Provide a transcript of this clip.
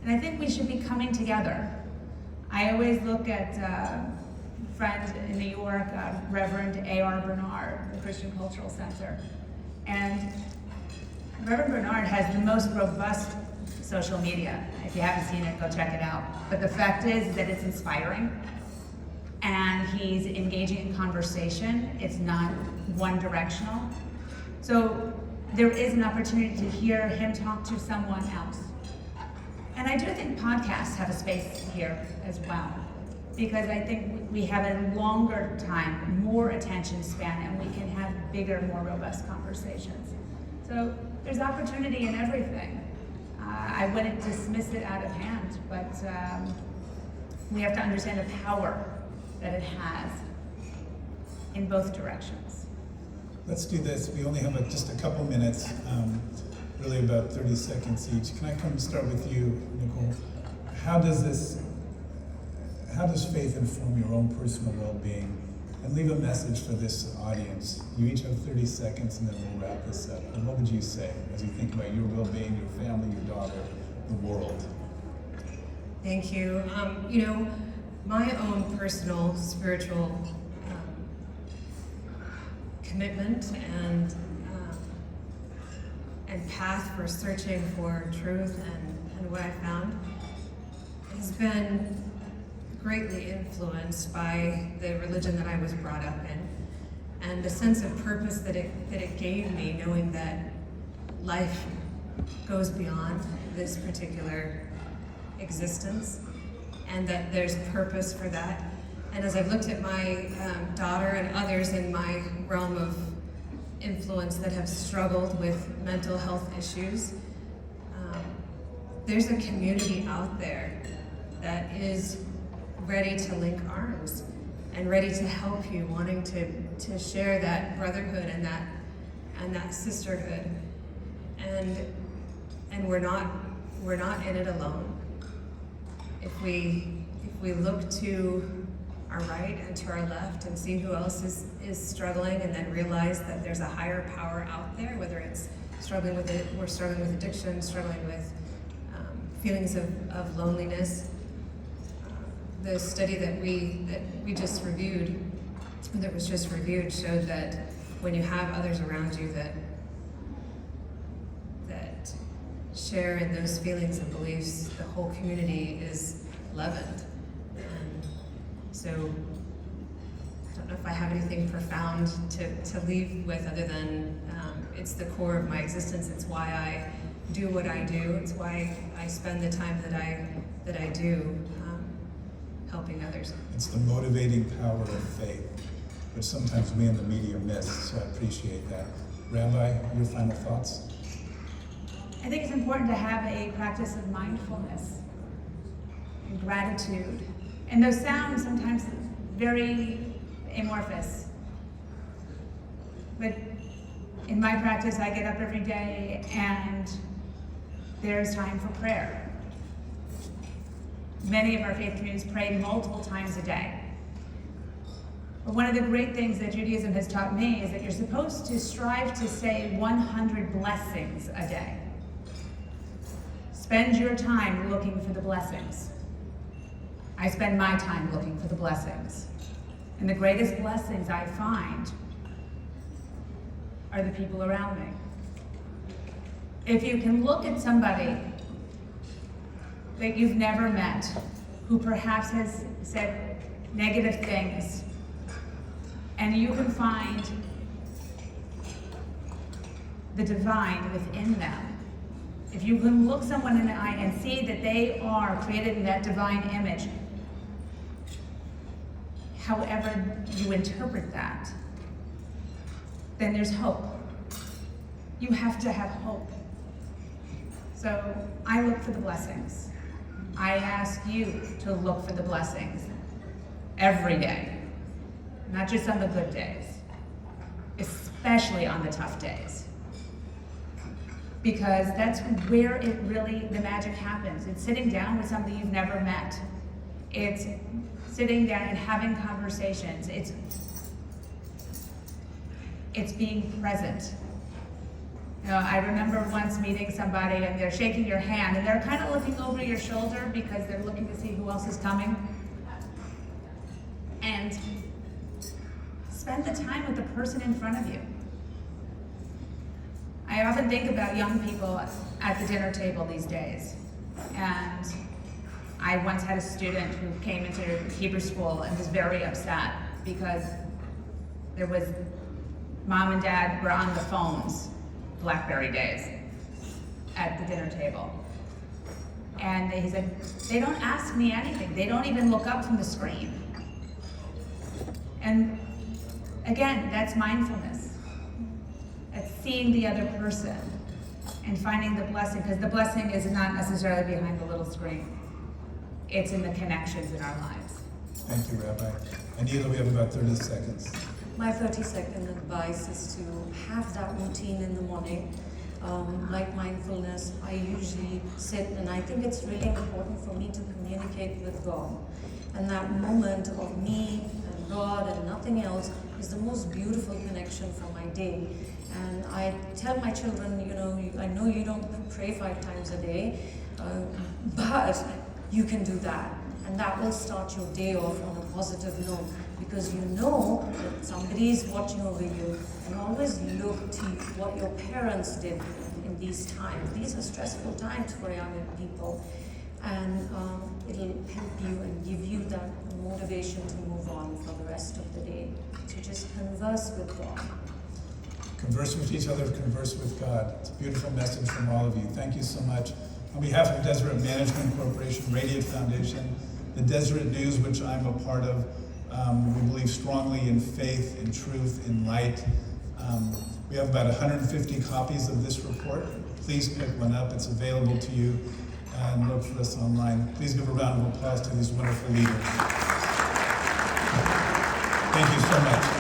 And I think we should be coming together. I always look at a friend in New York, Reverend A.R. Bernard, the Christian Cultural Center. And Reverend Bernard has the most robust social media. If you haven't seen it, go check it out. But the fact is that it's inspiring, and he's engaging in conversation. It's not one-directional. So there is an opportunity to hear him talk to someone else. And I do think podcasts have a space here as well, because I think we have a longer time, more attention span, and we can have bigger, more robust conversations. So there's opportunity in everything. I wouldn't dismiss it out of hand, but we have to understand the power that it has in both directions. Let's do this. We only have just a couple minutes, really about 30 seconds each. Can I start with you, Nicole? How does faith inform your own personal well-being? And leave a message for this audience. You each have 30 seconds, and then we'll wrap this up. And what would you say as you think about your well-being, your family, your daughter, the world? Thank you. My own personal spiritual commitment and path for searching for truth and what I found has been greatly influenced by the religion that I was brought up in, and the sense of purpose that it gave me, knowing that life goes beyond this particular existence, and that there's purpose for that. And as I've looked at my daughter and others in my realm of influence that have struggled with mental health issues, there's a community out there that is ready to link arms and ready to help you, wanting to share that brotherhood and that sisterhood. And we're not in it alone. If we look to our right and to our left and see who else is struggling, and then realize that there's a higher power out there, whether it's we're struggling with addiction, struggling with feelings of loneliness. The study that we just reviewed, that was just reviewed, showed that when you have others around you that share in those feelings and beliefs, the whole community is leavened. And so I don't know if I have anything profound to leave with, other than it's the core of my existence. It's why I do what I do. It's why I spend the time that I do helping others. It's the motivating power of faith, which sometimes we in the media miss, so I appreciate that. Rabbi, your final thoughts? I think it's important to have a practice of mindfulness and gratitude. And those sound sometimes very amorphous. But in my practice, I get up every day and there's time for prayer. Many of our faith communities pray multiple times a day. But one of the great things that Judaism has taught me is that you're supposed to strive to say 100 blessings a day. Spend your time looking for the blessings. I spend my time looking for the blessings. And the greatest blessings I find are the people around me. If you can look at somebody that you've never met, who perhaps has said negative things, and you can find the divine within them. If you can look someone in the eye and see that they are created in that divine image, however you interpret that, then there's hope. You have to have hope. So I look for the blessings. I ask you to look for the blessings every day, not just on the good days, especially on the tough days. Because that's where it really, the magic happens. It's sitting down with somebody you've never met. It's sitting down and having conversations. It's being present. You know, I remember once meeting somebody and they're shaking your hand and they're kind of looking over your shoulder because they're looking to see who else is coming. And spend the time with the person in front of you. I often think about young people at the dinner table these days. And I once had a student who came into Hebrew school and was very upset because there was, mom and dad were on the phones, BlackBerry days, at the dinner table. And he said, they don't ask me anything. They don't even look up from the screen. And again, that's mindfulness. It's seeing the other person and finding the blessing, because the blessing is not necessarily behind the little screen. It's in the connections in our lives. Thank you, Rabbi. Anila, we have about 30 seconds. My 30-second advice is to have that routine in the morning. Like mindfulness, I usually sit, and I think it's really important for me to communicate with God. And that moment of me and God and nothing else is the most beautiful connection for my day. And I tell my children, you know, I know you don't pray 5 times a day, but you can do that. And that will start your day off on a positive note, because you know that somebody is watching over you. And always look to what your parents did in these times. These are stressful times for young people. And it'll help you and give you that motivation to move on for the rest of the day. To just converse with God. Converse with each other, converse with God. It's a beautiful message from all of you. Thank you so much. On behalf of Deseret Management Corporation, Radiant Foundation, the Deseret News, which I'm a part of, we believe strongly in faith, in truth, in light. We have about 150 copies of this report. Please pick one up. It's available to you. And look for us online. Please give a round of applause to these wonderful leaders. Thank you so much.